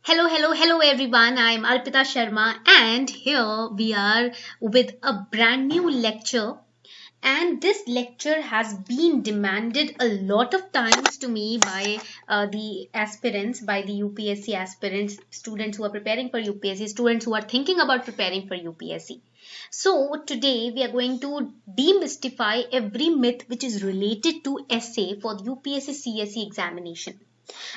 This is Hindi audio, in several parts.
Hello everyone. I am Arpita Sharma, and here we are with a brand new lecture. And this lecture has been demanded a lot of times to me by the aspirants, by the UPSC aspirants, students who are preparing for UPSC, students who are thinking about preparing for UPSC. So, today we are going to demystify every myth which is related to essay for the UPSC CSE examination.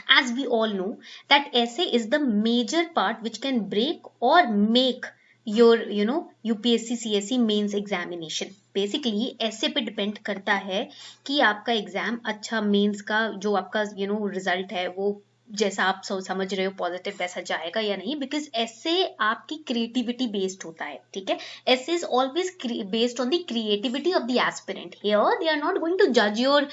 As we all know that essay is the major part which can break or make your UPSC CSE mains examination. Basically essay पे डिपेंड करता है कि आपका एग्जाम अच्छा मेंस का जो आपका रिजल्ट है वो जैसा आप समझ रहे हो पॉजिटिव वैसा जाएगा या नहीं, बिकॉज ऐसे आपकी क्रिएटिविटी बेस्ड होता है. ठीक है, essay is always based on the creativity of the aspirant. Here they are not going to जज your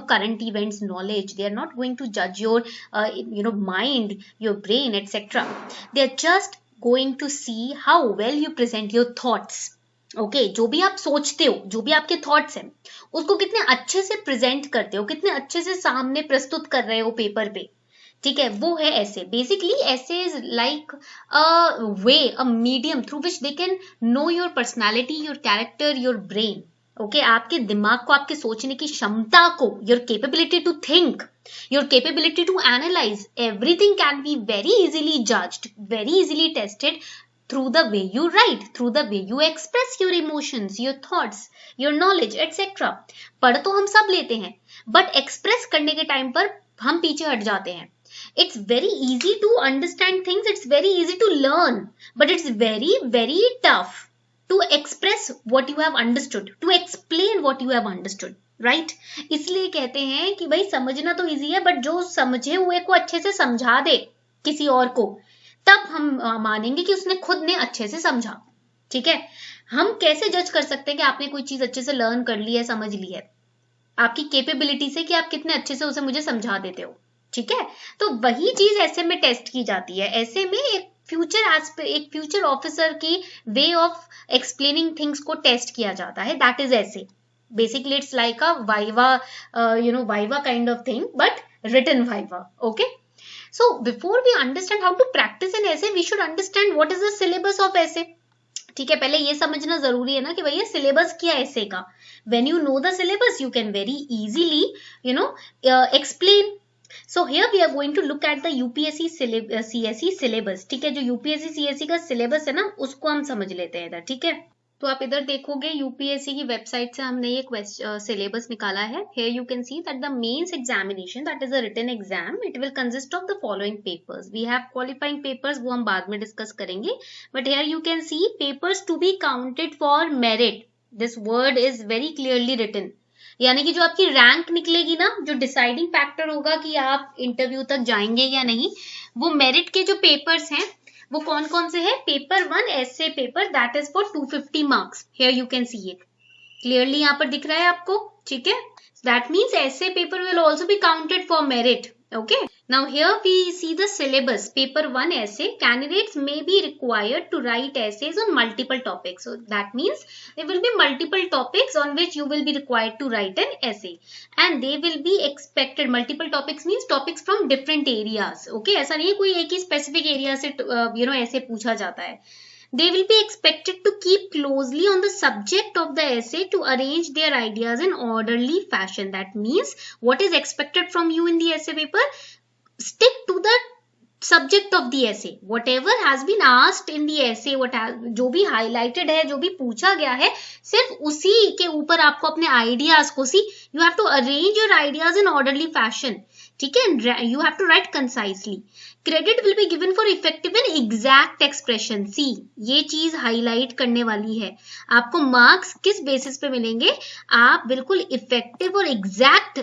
current events knowledge. They are not going to judge your mind, your brain, etc. They are just going to see how well you present your thoughts. Okay जो भी आप सोचते हो, जो भी आपके थॉट्स हैं, उसको कितने अच्छे से प्रेजेंट करते हो, कितने अच्छे से सामने प्रस्तुत कर रहे हो पेपर पे. ठीक है, वो है essay. Basically essay is like a way, a medium through which they can know your personality, your character, your brain. Okay, आपके दिमाग को, आपके सोचने की क्षमता को, your capability to think, your capability to analyse, everything can be very easily judged, very easily tested through the way you write, through the way you express your emotions, your thoughts, your knowledge, etc. पढ़ तो हम सब लेते हैं, बट एक्सप्रेस करने के टाइम पर हम पीछे हट जाते हैं. It's very easy to understand things, it's very easy to learn, but it's very, very tough to express what you have understood, to explain what you have understood, right? इसलिए कहते हैं कि भाई समझना तो easy है, but जो समझे हुए को अच्छे से समझा दे किसी और को, तब हम मानेंगे कि उसने खुद ने अच्छे से समझा. ठीक है, हम कैसे जज कर सकते हैं कि आपने कोई चीज अच्छे से लर्न कर ली है, समझ ली है? आपकी कैपेबिलिटी से कि आप कितने अच्छे से उसे मुझे समझा देते हो. ठीक है, तो वही चीज ऐसे में टेस्ट की जाती है. ऐसे में एक फ्यूचर ऑफिसर की वे ऑफ एक्सप्लेनिंग थिंग्स को टेस्ट किया जाता है. That is essay. Basically it's like a viva, viva kind of thing, but written viva. Okay, so before we understand how to practice an essay, we should understand what is the syllabus of essay. ठीक है, पहले ये समझना जरूरी है ना कि भैया सिलेबस क्या है essay का. when you know the syllabus you can very easily explain. So here we are going to look at the UPSC CSE syllabus. ठीक है, जो UPSC CSE का syllabus है ना, उसको हम समझ लेते हैं इधर. ठीक है, तो आप इधर देखोगे यूपीएससी की वेबसाइट से हमने ये सिलेबस निकाला है. Here you can see that the mains examination, that is a written exam, it will consist of the following papers. We have qualifying papers, वो हम बाद में डिस्कस करेंगे. But here you can see papers to be counted for merit. This word is very clearly written. यानी कि जो आपकी रैंक निकलेगी ना, जो डिसाइडिंग फैक्टर होगा कि आप इंटरव्यू तक जाएंगे या नहीं, वो मेरिट के जो पेपर्स हैं वो कौन कौन से है. Paper 1 essay paper, that is for 250 marks. Here you can see it clearly, यहाँ पर दिख रहा है आपको. ठीक है, that means essay paper will also be counted for merit. Okay, now here we see the syllabus. Paper 1 essay, candidates may be required to write essays on multiple topics. So that means there will be multiple topics on which you will be required to write an essay, and they will be expected. Multiple topics means topics from different areas. Okay, ऐसा नहीं है कोई एक ही specific area से ऐसे पूछा जाता है. They will be expected to keep closely on the subject of the essay to arrange their ideas in orderly fashion. That means what is expected from you in the essay paper? Stick to the subject of the essay. Whatever has been asked in the essay, जो भी highlighted है, जो भी पूछा गया है, सिर्फ उसी के ऊपर आपको अपने ideas को you have to arrange your ideas in orderly fashion. ठीक है, you have to write concisely. Credit will be given for effective and exact expression. See, ये चीज हाईलाइट करने वाली है. आपको मार्क्स किस बेसिस पे मिलेंगे? आप बिल्कुल इफेक्टिव और एग्जैक्ट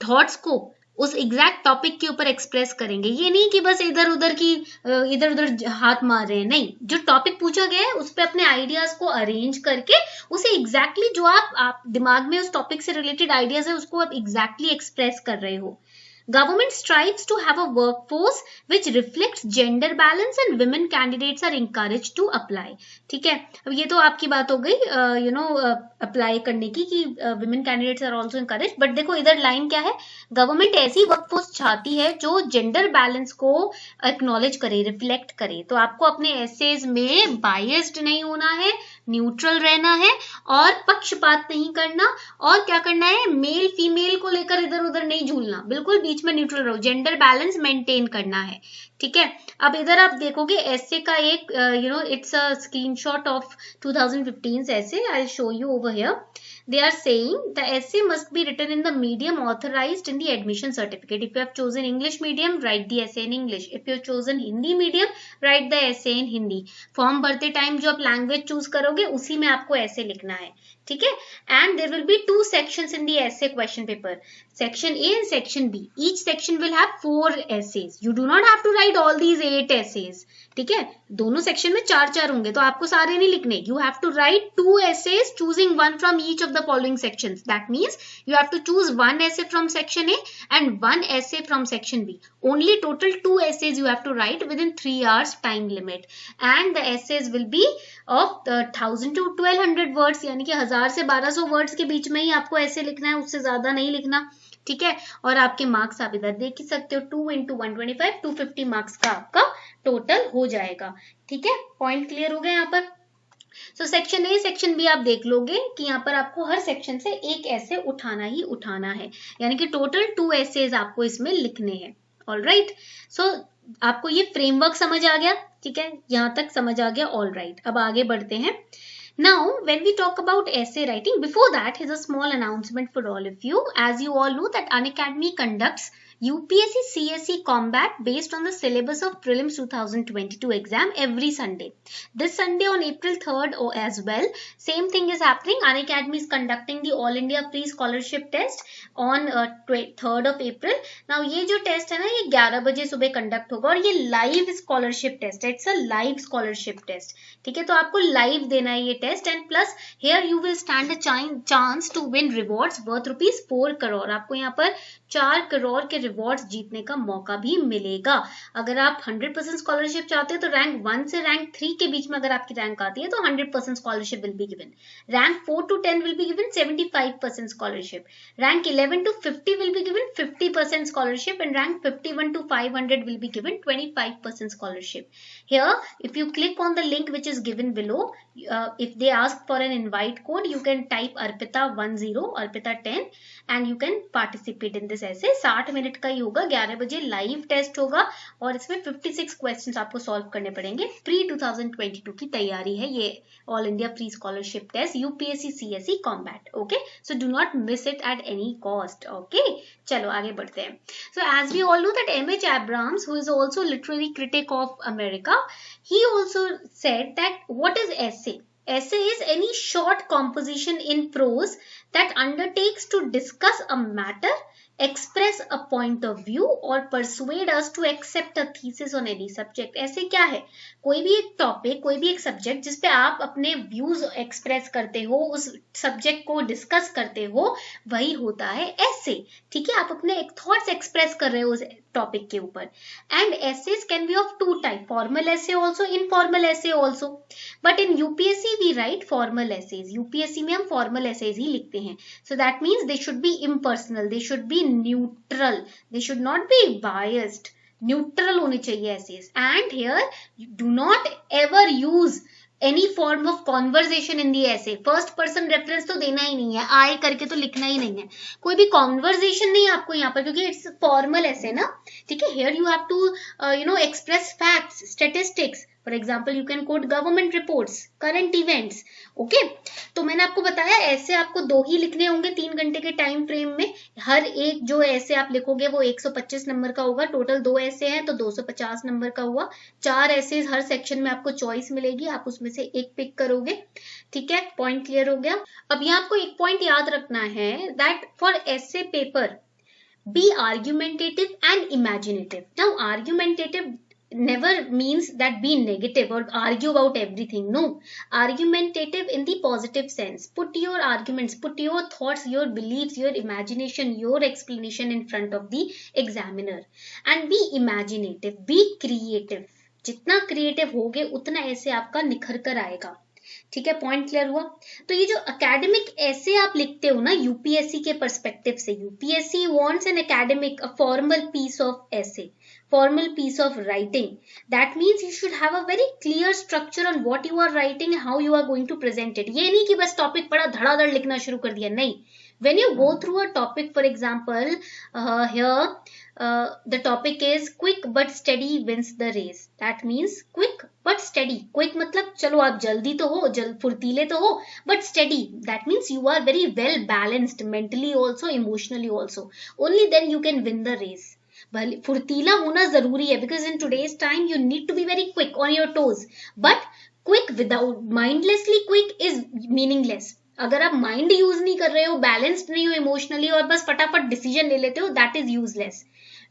थॉट्स को उस एग्जैक्ट टॉपिक के ऊपर एक्सप्रेस करेंगे. ये नहीं कि बस इधर उधर हाथ मार रहे हैं. नहीं, जो टॉपिक पूछा गया है उस पर अपने आइडियाज को अरेंज करके उसे एग्जैक्टली जो आप दिमाग में उस टॉपिक से रिलेटेड आइडियाज है उसको आप एग्जैक्टली एक्सप्रेस कर रहे हो. Government strives to have a workforce which reflects gender balance and women candidates are encouraged to apply. ठीक है, अब ये तो आपकी बात हो गई अप्लाई करने की कि women candidates are also encouraged, but देखो इधर लाइन क्या है, गवर्नमेंट ऐसी वर्कफोर्स चाहती है जो जेंडर बैलेंस को एक्नॉलेज करे, रिफ्लेक्ट करे। तो आपको अपने एसेज में बायस्ड नहीं होना है, न्यूट्रल रहना है और पक्षपात नहीं करना, और क्या करना है, मेल फीमेल को लेकर इधर उधर नहीं झूलना, बिल्कुल बीच में न्यूट्रल रहो, जेंडर बैलेंस मेंटेन करना है। ठीक है, अब इधर आप देखोगे एसे का एक it's a screenshot of 2015 essay. I'll show you over here. They are saying the essay must be written in the medium authorized in the admission certificate. If you have chosen English medium, write the essay in English. If you have chosen Hindi medium, write the essay in Hindi. Form भरते टाइम जो आप लैंग्वेज चूज करोगे उसी में आपको ऐसे लिखना है। ठीक है, and there will be 2 sections in the essay question paper, section A and section B. Each section will have 4 essays. You do not have to write all these 8 essays. ठीक है, दोनों सेक्शन में 4-4 होंगे तो आपको सारे नहीं लिखने। You have to write 2 essays choosing one from each of the following sections. That means you have to choose 1 essay from section A and 1 essay from section B. Only total 2 essays you have to write within 3 hours time limit. And the essays will be of 1000 to 1200 words, यानी कि 1000 से 1200 वर्ड्स के बीच में ही आपको ऐसे लिखना है, उससे ज्यादा नहीं लिखना। ठीक है, और आपके मार्क्स आप इधर देख ही सकते हो, 2 into 125 250 मार्क्स का आपका टोटल हो जाएगा। ठीक है, पॉइंट क्लियर हो गए यहाँ पर। So section A section B आप देख लोगे कि यहाँ पर आपको हर सेक्शन से एक ऐसे उठाना ही उठाना है, यानी कि टोटल 2 एसेज आपको इसमें लिखने हैं। ऑलराइट, सो आपको ये फ्रेमवर्क समझ आ गया। ठीक है, यहाँ तक समझ आ गया। ऑलराइट, अब आगे बढ़ते हैं। Now, when we talk about essay writing, before that, here's a small announcement for all of you. As you all know that Unacademy conducts UPSC CSE Combat based on the syllabus of Prelims 2022 exam every Sunday. This Sunday on April 3rd as well, same thing is happening. Unacademy is conducting the All India Free Scholarship Test on 3rd of April. Now ये जो टेस्ट है ना, ये 11 बजे सुबह कंडक्ट होगा और ये लाइव स्कॉलरशिप टेस्ट है। It's a live scholarship test. ठीक है, तो आपको लाइव देना है ये टेस्ट, and plus here you will stand a chance to win rewards worth ₹4 crore. आपको यहाँ पर 4 करोड़ के रिवॉर्ड्स जीतने का मौका भी मिलेगा। अगर आप 100% स्कॉलरशिप चाहते हो तो रैंक 1 से रैंक 3 के बीच में अगर आपकी रैंक आती है तो 100% scholarship will be given. Rank 4 to 10 will be given 75% scholarship. Rank 11 to 50 will be given 50% scholarship, and rank 51 to 500 will be given 25% scholarship. Here, if you click on the link which is given below, if they ask for an invite code, you can type Arpita10, Arpita10, and you can participate in this essay. 60 minute का ही होगा, 11 बजे लाइव टेस्ट होगा और इसमें 56 क्वेश्चंस आपको सॉल्व करने पड़ेंगे। प्री 2022 की तैयारी है ये all India free scholarship test UPSC CSE combat. Okay, so do not miss it at any cost. Okay, चलो आगे बढ़ते हैं। So as we all know that M.H. Abrams, who is also literary critic of America, he also said that what is essay? Essay is any short composition in prose that undertakes to discuss a matter, express a point of view or persuade us to accept a thesis on any subject. ऐसे क्या है, कोई भी एक टॉपिक, कोई भी एक सब्जेक्ट जिसपे आप अपने व्यूज एक्सप्रेस करते हो, उस सब्जेक्ट को डिस्कस करते हो, वही होता है ऐसे। ठीक है, आप अपने थॉट्स एक्सप्रेस कर रहे हो उस टॉपिक के ऊपर। And essays can be of 2 type, formal essay also, informal essay also, but in UPSC we write formal essays. UPSC में हम फॉर्मल एसेज ही लिखते हैं। So that means they should be impersonal, they should be neutral, they should not be biased, neutral होने चाहिए essays. And here do not ever use any form of conversation in the essay. First person reference तो देना ही नहीं है, आई करके तो लिखना ही नहीं है, कोई भी कॉन्वर्जेशन नहीं आपको यहाँ पर, क्योंकि इट्स फॉर्मल ऐसे ना। ठीक है, here you have to express facts, statistics. For example you can quote government reports, current events. Okay, तो मैंने आपको बताया ऐसे आपको 2 ही लिखने होंगे 3 घंटे के टाइम फ्रेम में। हर एक जो ऐसे आप लिखोगे वो 125 नंबर का होगा। टोटल 2 ऐसे हैं तो 250 नंबर का हुआ। 4 ऐसे हर सेक्शन में आपको चॉइस मिलेगी, आप उसमें से एक पिक करोगे। ठीक है, पॉइंट क्लियर हो गया। अब यहाँ आपको एक पॉइंट याद रखना है, दैट फॉर ऐसे paper be argumentative and imaginative. Now argumentative never means that be negative or argue about everything. No, argumentative in the positive sense. Put your arguments, put your thoughts, your beliefs, your imagination, your explanation in front of the examiner, and be imaginative, be creative. जितना क्रिएटिव होगे उतना ऐसे आपका निखर कर आएगा. ठीक है, पॉइंट क्लियर हुआ. तो ये जो एकेडमिक ऐसे आप लिखते हो ना यूपीएससी के पर्सपेक्टिव से, UPSC wants an academic, a formal piece of essay, formal piece of writing. That means you should have a very clear structure on what you are writing and how you are going to present it. ये नहीं कि बस टॉपिक पढ़ा धड़ाधड़ लिखना शुरू कर दिया, नहीं. When you go through a topic, for example, here the topic is quick but steady wins the race. That means quick but steady. Quick मतलब चलो आप जल्दी तो हो, फुर्तीले तो हो, but steady. That means you are very well balanced mentally also, emotionally also. Only then you can win the race. फुर्तीला होना जरूरी है, because in today's time you need to be very quick on your toes, but quick without mindlessly quick is meaningless. अगर आप माइंड यूज नहीं कर रहे हो, बैलेंस्ड नहीं हो इमोशनली और बस फटाफट डिसीजन ले लेते हो, that is useless.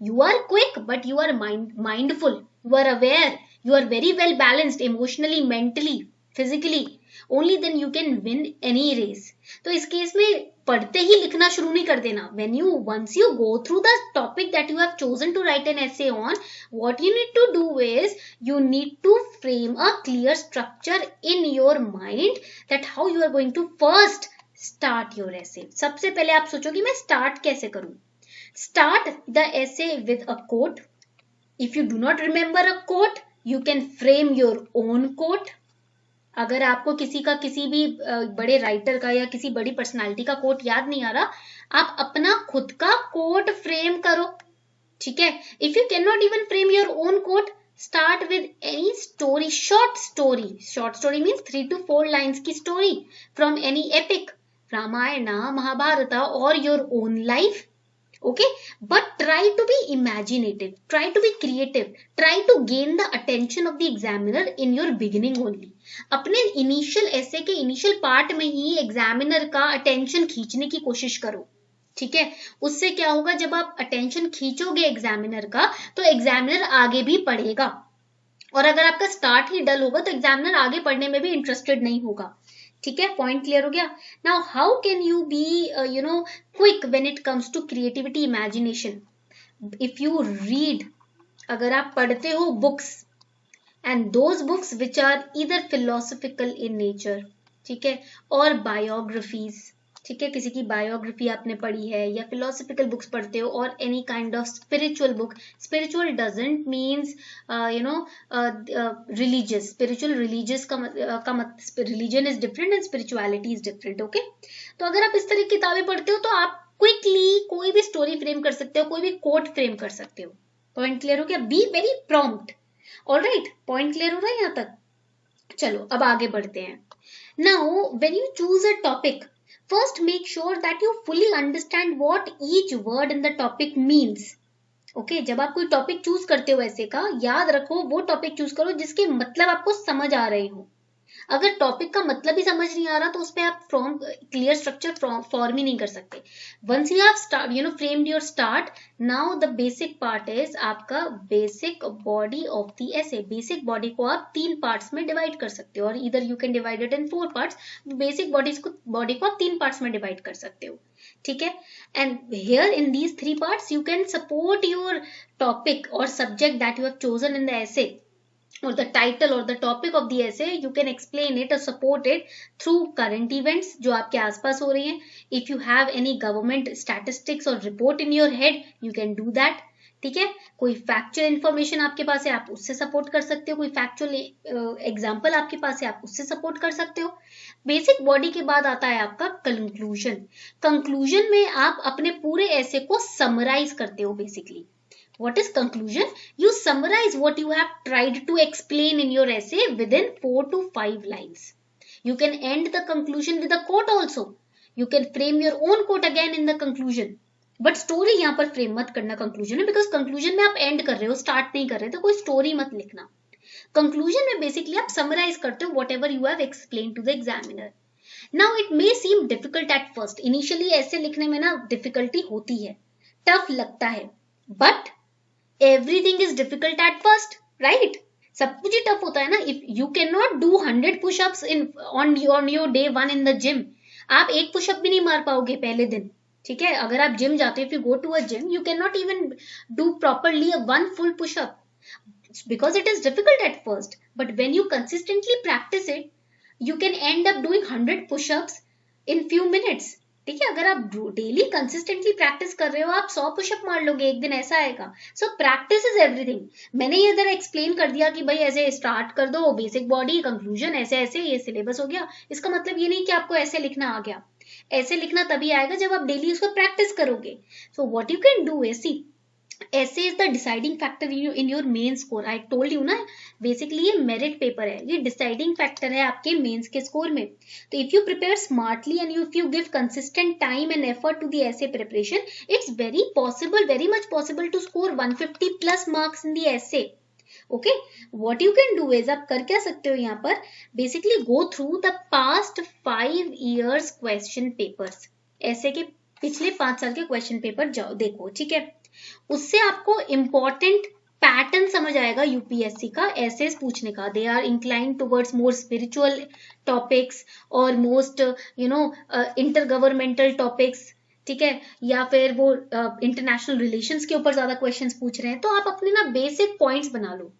You are quick but you are mindful, you are aware, you are very well balanced emotionally, mentally, physically. Only then you can win any race. तो इस केस में पढ़ते ही लिखना शुरू नहीं कर देना. Once you go through the topic that you have chosen to write an essay on, what you need to do is you need to frame a clear structure in your mind that how you are going to first start your essay. सबसे पहले आप सोचो कि मैं start कैसे करूं. Start the essay with a quote. If you do not remember a quote, you can frame your own quote. अगर आपको किसी भी बड़े राइटर का या किसी बड़ी पर्सनालिटी का कोट याद नहीं आ रहा, आप अपना खुद का कोट फ्रेम करो. ठीक है. If you can not even frame your own quote, start with any story, short story. Short story means 3 to 4 lines की story from any epic, Ramayana, Mahabharata और your own life. Okay, but try to be imaginative, try to be creative, try to gain the attention of the examiner in your beginning only. अपने इनिशियल ऐसे के इनिशियल पार्ट में ही एग्जामिनर का अटेंशन खींचने की कोशिश करो. ठीक है. उससे क्या होगा, जब आप अटेंशन खींचोगे एग्जामिनर का तो एग्जामिनर आगे भी पढ़ेगा, और अगर आपका स्टार्ट ही डल होगा तो एग्जामिनर आगे पढ़ने में भी इंटरेस्टेड नहीं होगा. ठीक है, पॉइंट क्लियर हो गया. Now how can you be quick when it comes to creativity, imagination. If you read, अगर आप पढ़ते हो books, and those books which are either philosophical in nature, ठीक है, और बायोग्राफीज. ठीक है, किसी की बायोग्राफी आपने पढ़ी है या फिलोसफिकल बुक्स पढ़ते हो, और any kind of spiritual book. Spiritual doesn't means religious. Spiritual religious का religion is different and spirituality is different. Okay. तो अगर आप इस तरह की किताबें पढ़ते हो तो आप क्विकली कोई भी स्टोरी फ्रेम कर सकते हो, कोई भी कोट फ्रेम कर सकते हो. पॉइंट क्लियर हो गया. Be very prompt. Alright, point clear हो रहा है यहाँ तक. चलो अब आगे बढ़ते हैं. Now when you choose a topic, first make sure that you fully understand what each word in the topic means. Okay, जब आप कोई टॉपिक चूज करते हो ऐसे का, याद रखो वो टॉपिक चूज करो जिसके मतलब आपको समझ आ रहे हो. अगर टॉपिक का मतलब ही समझ नहीं आ रहा तो उस पर आप क्लियर स्ट्रक्चर फॉर्म ही नहीं कर सकते. Once you have framed your start, now the basic part is आपका basic body of the essay. Basic body को आप 3 पार्ट्स में डिवाइड कर सकते हो, और इधर you can divide it in 4 parts. Basic body को आप 3 पार्ट्स में डिवाइड कर सकते हो. ठीक है. And here in these 3 parts you can support your topic और subject that you have chosen in the essay, or the title or the topic of the essay. You can explain it or support it through current events जो आपके आसपास हो रही हैं. If you have any government statistics or report in your head, you can do that. ठीक है. कोई फैक्चुअल इंफॉर्मेशन आपके पास है, आप उससे सपोर्ट कर सकते हो. कोई फैक्चुअल एग्जाम्पल आपके पास है, आप उससे सपोर्ट कर सकते हो. बेसिक बॉडी के बाद आता है आपका कंक्लूजन. कंक्लूजन में आप अपने पूरे ऐसे को समराइज करते हो. Basically what is conclusion? You summarize what you have tried to explain in your essay within 4 to 5 lines. You can end the conclusion with a quote also. You can frame your own quote again in the conclusion. But story यहाँ पर frame मत करना conclusion में, because conclusion में आप end कर रहे हो, start नहीं कर रहे, तो कोई story मत लिखना. Conclusion में basically आप summarize करते हो whatever you have explained to the examiner. Now it may seem difficult at first. Initially ऐसे लिखने में ना difficulty होती है, tough लगता है, but everything is difficult at first, right? सब कुछ ही टफ होता है ना. If you can not do 100 pushups in on your day 1 in the gym, आप एक पुशअप भी नहीं मार पाओगे पहले दिन. ठीक है, अगर आप जिम जाते हो, if you go to a gym, you can not even do properly a 1 full push-up because it is difficult at first. But when you consistently practice it, you can end up doing 100 push-ups in few minutes. ठीक है, अगर आप डेली कंसिस्टेंटली प्रैक्टिस कर रहे हो, आप 100 पुशअप मार लोगे एक दिन, ऐसा आएगा. So practice is everything. मैंने ये इधर एक्सप्लेन कर दिया कि भाई ऐसे स्टार्ट कर दो, बेसिक बॉडी, कंक्लूजन, ऐसे ऐसे ये सिलेबस हो गया. इसका मतलब ये नहीं कि आपको ऐसे लिखना आ गया. ऐसे लिखना तभी आएगा जब आप डेली उसको प्रैक्टिस करोगे. So what you can do is, see, essay is the deciding factor in your main score. I told you ना, बेसिकली ये मेरिट पेपर है, ये डिसाइडिंग फैक्टर है आपके मेंस के स्कोर में. तो if you prepare smartly and if you give consistent time and effort to the essay preparation, it's very possible, very much possible to score 150 plus marks in the essay. Okay, what you can do is, आप कर क्या सकते हो यहाँ पर, basically go through the past 5 years question papers. Essay के पिछले 5 साल के क्वेश्चन पेपर जाओ देखो. ठीक है, उससे आपको इम्पोर्टेंट पैटर्न समझ आएगा यूपीएससी का ऐसे पूछने का. They are inclined towards more spiritual topics और मोस्ट इंटर गवर्नमेंटल टॉपिक्स. ठीक है, या फिर वो इंटरनेशनल रिलेशंस के ऊपर ज्यादा क्वेश्चंस पूछ रहे हैं. तो आप अपने ना बेसिक पॉइंट्स बना लो.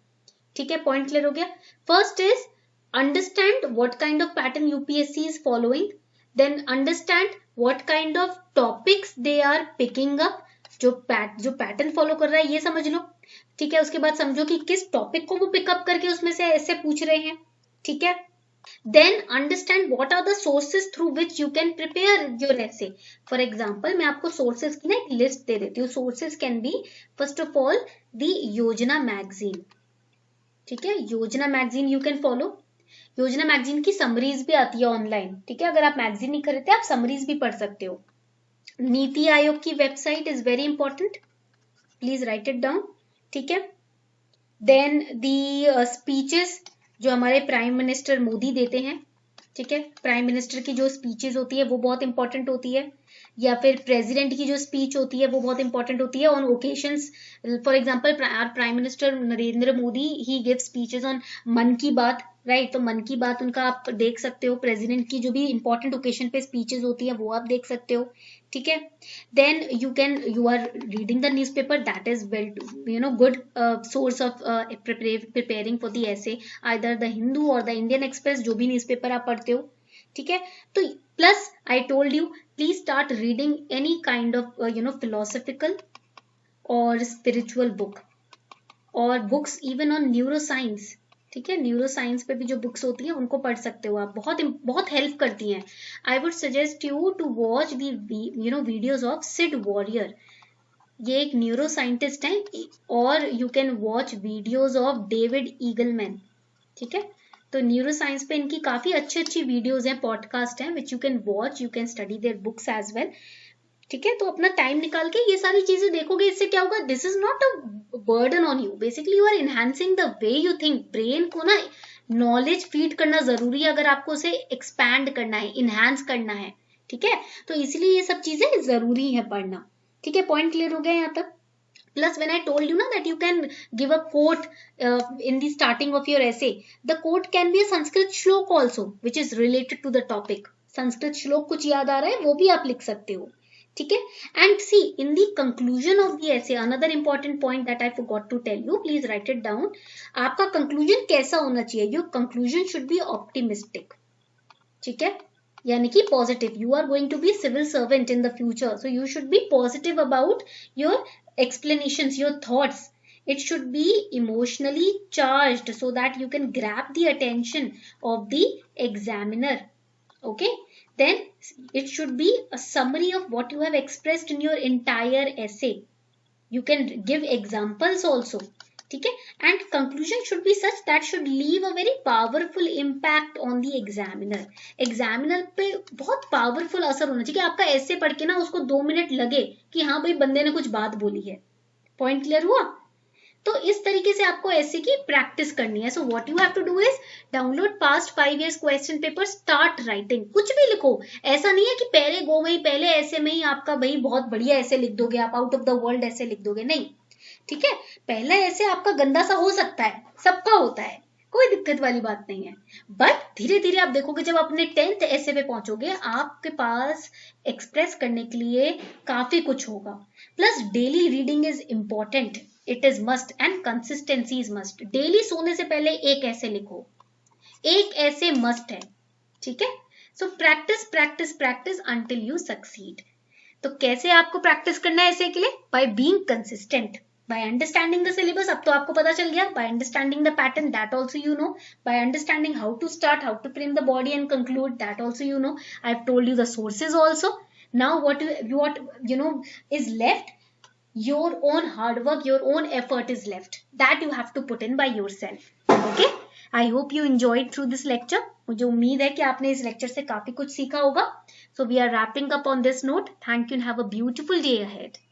ठीक है, पॉइंट क्लियर हो गया. First is understand what kind of pattern UPSC is following. Then understand what kind of topics they are picking up. जो पैटर्न फॉलो कर रहा है ये समझ लो. ठीक है, उसके बाद समझो कि किस टॉपिक को वो पिकअप करके उसमें से ऐसे पूछ रहे हैं. ठीक है, then understand what are the sources through which you can prepare your essay. For example, मैं आपको सोर्सेज की ना एक लिस्ट दे देती हूँ. Sources can be first of all the योजना मैगजीन. ठीक है, योजना मैगजीन यू कैन फॉलो. योजना मैगजीन की समरीज भी आती है ऑनलाइन. ठीक है, अगर आप मैगजीन नहीं खरीदते आप समरीज भी पढ़ सकते हो. नीति आयोग की website is very important, please right it down. ठीक है, देन दी स्पीचेस जो हमारे प्राइम मिनिस्टर मोदी देते हैं. ठीक है, प्राइम मिनिस्टर की जो स्पीचेस होती है वो बहुत इंपॉर्टेंट होती है, या फिर प्रेसिडेंट की जो स्पीच होती है वो बहुत इंपॉर्टेंट होती है on occasions. For example, prime minister Narendra Modi he give speeches on मन की बात, राइट? तो मन की बात उनका आप देख सकते हो. प्रेसिडेंट की जो भी इंपॉर्टेंट ओकेशन पे स्पीचेस होती है वो आप देख सकते हो. ठीक है, then you are reading the newspaper, that is well good source of preparing for the essay, either the Hindu और द इंडियन एक्सप्रेस, जो भी न्यूज़पेपर आप पढ़ते हो. ठीक है, तो plus I told you, please start reading any kind of philosophical और स्पिरिचुअल बुक और books even on neuro science. ठीक है, न्यूरो साइंस पे भी जो बुक्स होती हैं उनको पढ़ सकते हो आप, बहुत बहुत हेल्प करती हैं. I would suggest you to watch the videos of Sid Warrier. ये एक न्यूरो साइंटिस्ट हैं. और you can watch videos of David Eagleman. ठीक है, तो न्यूरो साइंस पे इनकी काफी अच्छी अच्छी वीडियोज हैं, पॉडकास्ट हैं, which you can watch. You can study their books as well. ठीक है, तो अपना टाइम निकाल के ये सारी चीजें देखोगे. इससे क्या होगा, this is not a burden on you, basically you are enhancing the way you think. Brain को ना नॉलेज फीड करना जरूरी है अगर आपको उसे एक्सपैंड करना है, इनहांस करना है. ठीक है, तो इसलिए ये सब चीजें जरूरी है पढ़ना. ठीक है, पॉइंट क्लियर हो गया यहाँ तक. Plus, when I told you na that you can give a quote in the starting of your essay, the quote can be a Sanskrit shlok also, which is related to the topic. Sanskrit shlok कुछ याद आ रहा है वो भी आप लिख सकते हो. ठीक है, and see in the conclusion of the essay, another important point that I forgot to tell you, please write it down. आपका conclusion कैसा होना चाहिए? Your conclusion should be optimistic. ठीक है, यानी कि positive. You are going to be civil servant in the future, so you should be positive about your explanations, your thoughts. It should be emotionally charged so that you can grab the attention of the examiner. Okay, then it should be a summary of what you have expressed in your entire essay. You can give examples also. ठीक है, and conclusion should be such that should leave a very powerful impact on the examiner. examiner पे बहुत powerful असर होना चाहिए कि आपका ऐसे पढ़ के ना उसको 2 मिनट लगे कि हाँ भाई बंदे ने कुछ बात बोली है. पॉइंट क्लियर हुआ? तो इस तरीके से आपको ऐसे की प्रैक्टिस करनी है. So what you have to do is download past 5 years question paper, start writing. कुछ भी लिखो, ऐसा नहीं है कि पहले ऐसे में ही आपका भाई बहुत बढ़िया ऐसे लिख दोगे, आप आउट ऑफ द वर्ल्ड ऐसे लिख दोगे. नहीं, ठीक है, पहला ऐसे आपका गंदा सा हो सकता है, सबका होता है, कोई दिक्कत वाली बात नहीं है, बट धीरे धीरे आप देखोगे जब अपने 10th ऐसे पे पहुंचोगे आपके पास एक्सप्रेस करने के लिए काफी कुछ होगा। Plus daily reading is important, it is must and consistency is must. Daily सोने से पहले एक ऐसे लिखो, एक ऐसे मस्ट है, ठीक है। So practice practice practice until you succeed. तो कैसे आपको प्रैक्टिस करना है ऐसे के लिए? By being consistent, by understanding the syllabus, अब तो आपको पता चल गया, by understanding the pattern, that also you know, by understanding how to start, how to frame the body and conclude, that also you know, I've told you the sources also. Now what you know is left, your own hard work, your own effort is left, that you have to put in by yourself. Okay, I hope you enjoyed through this lecture. मुझे उम्मीद है कि आपने इस लेक्चर से काफी कुछ सीखा होगा. So we are wrapping up on this note. Thank you and have a beautiful day ahead.